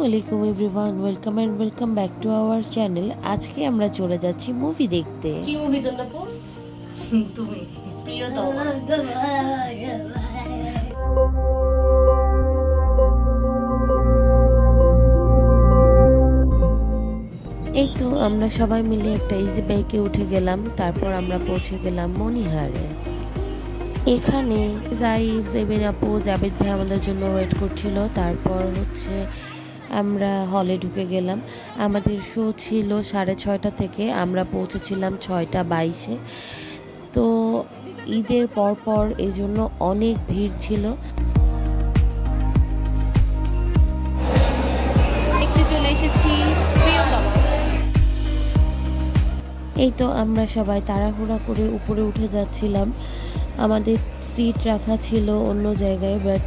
আলাইকুম everyone, welcome back to our channel. আজকে আমরা চলে যাচ্ছি মুভি দেখতে। কি মুভি তোর নাপু? তুমি প্রিয়তম। এই তো আমরা সবাই মিলে একটা ইজি বাইকে উঠে গেলাম। তারপর আমরা পৌঁছে গেলাম মনিহারে। এখানে জাইফ, জেবিন আপু, জাবেদ ভাই আমাদের জন্য ওয়েট করছিল। তারপর আমরা হলে ঢুকে গেলাম। আমাদের শো ছিল 6:30 থেকে, আমরা পৌঁছেছিলাম 6:22-এ। তো ঈদের পর এই জন্য অনেক ভিড় ছিল। দেখতে চলে এসেছি প্রিয়তম। এই তো আমরা সবাই তাড়াহুড়া করে উপরে উঠে যাচ্ছিলাম। আমাদের সিট রাখা ছিল অন্য জায়গায়, বাট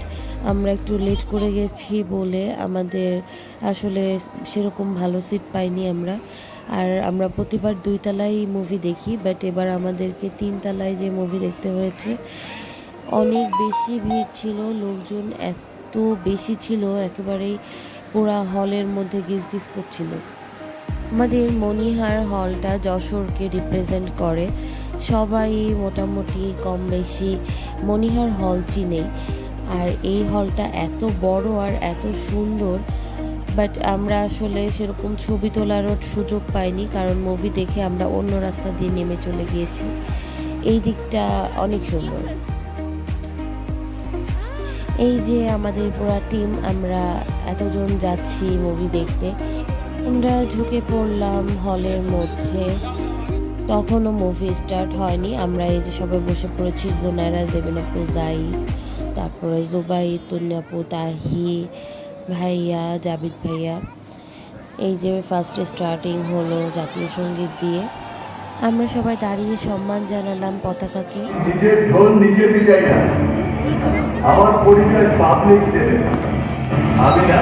আমরা একটু লেট করে গেছি বলে আমাদের আসলে সেরকম ভালো সিট পাইনি আমরা। আর আমরা প্রতিবার 2 তলায় মুভি দেখি, বাট এবার আমাদেরকে 3 তলায় যে মুভি দেখতে হয়েছে। অনেক বেশি ভিড় ছিল, লোকজন এত বেশি ছিল, একেবারেই পুরা হলের মধ্যে গিজগিজ করছিল। আমাদের মনিহার হলটা যশোরকে রিপ্রেজেন্ট করে। সবাই মোটামুটি কম বেশি মনিহার হল চিনে। আর এই হলটা এত বড় আর এত সুন্দর, বাট আমরা আসলে সেরকম ছবি তোলারও সুযোগ পাইনি, কারণ মুভি দেখে আমরা অন্য রাস্তা দিয়ে নেমে চলে গিয়েছি। এই দিকটা অনেক সুন্দর। এই যে আমাদের পুরো টিম, আমরা এতজন যাচ্ছি মুভি দেখতে। আমরা ঢুকে পড়লাম হলের মধ্যে, তখনও মুভি স্টার্ট হয়নি। আমরা এই যে সবাই বসে পড়েছি, জোনারা, জেবিন আপু, জাইফ, তারপরে জুবাই, তুন্নাপু, তাহি ভাইয়া, জাবিদ ভাইয়া। এই যে ফার্স্টে স্টার্টিং হলো জাতীয় সঙ্গীত দিয়ে। আমরা সবাই দাঁড়িয়ে সম্মান জানালাম পতাকাকে। নিজের ঢোল নিজে পিটাই না, আমার পরিচয় পাবলিক দেবে। আমি না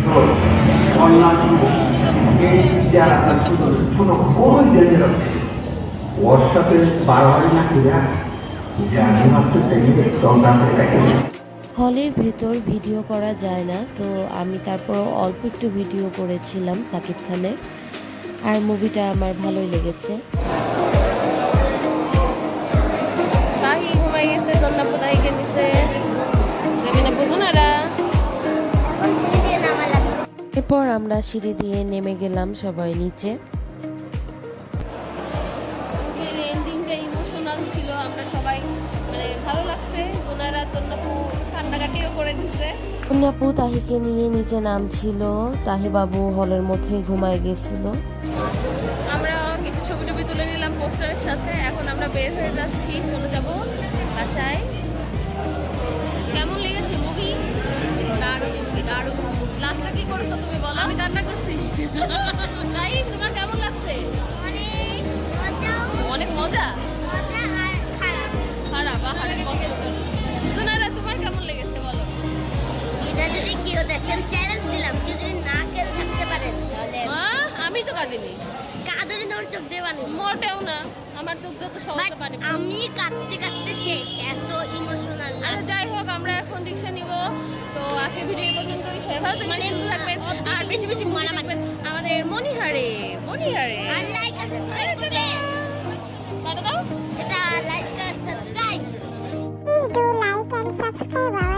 শোন, অন্যান্য এই যারা ছোট ছোট কোন জেনে রাখছে ওর সাথে বাড়াবাড়ি না করে জানি মাস্টার চাইলে দমদামে দেখে। হলের ভেতর ভিডিও করা যায় না, তো আমি তারপর অল্প একটু ভিডিও করেছিলাম সাকিব খানের। আর মুভিটা আমার ভালোই লেগেছে। তাহি ঘুমাই গেছে, জন্নাপু তাহিকে নিছে, জেবিন আপু, জোনারা। এরপর আমরা সিঁড়ি দিয়ে নেমে গেলাম সবাই নিচে। মুভির এন্ডিংটা ইমোশনাল ছিল, আমরা সবাই মানে ভালো লাগছে। জোনারা, জন্নাপু কান্নাকাটিও করে দিছে। আপু তাহিকে নিয়ে নিচে নামছিল, তাহি বাবু হলের মধ্যে ঘুমায় গেছিল। আমরা কিছু ছবি টবি তুলে নিলাম পোস্টারের সাথে। এখন আমরা বের হয়ে যাচ্ছি, চলে যাব বাসায়। কেমন লেগেছে মুভি? দারুণ দারুণ। লাস্টটা কি করেছো তুমি বলো? আমি কান্না করছি। তাই তোমার কেমন লাগছে? অনেক মজা। খারাপ আহারে মজা। জোনারা, তোমার কেমন লেগেছে বলো? এটা যদি কেউ দেখেন চ্যালেঞ্জ দিলাম, কেউ যদি না কেউ থাকতে পারেন তাহলে আমি তো কাঁদিনি। কাঁদুনি তোমার চোখ দিয়ে পানি। মোটেও না, আমার চোখ যত সহজে পানি। আমি কাঁদতে কাঁদতে শেষ, এত ইমোশনাল। আচ্ছা যাই হোক, আমরা এখন রিক্সা নিব। তো আজকে ভিডিও পর্যন্তই। সবাই ভালো থাকবেন, সুস্থ থাকবেন, আর বেশি বেশি মনে রাখবেন আমাদের মনিহারে। আর লাইক আর সাবস্ক্রাইব করবেন। কাটা দাও। এটা লাইক আর subscribe. Please do like and subscribe our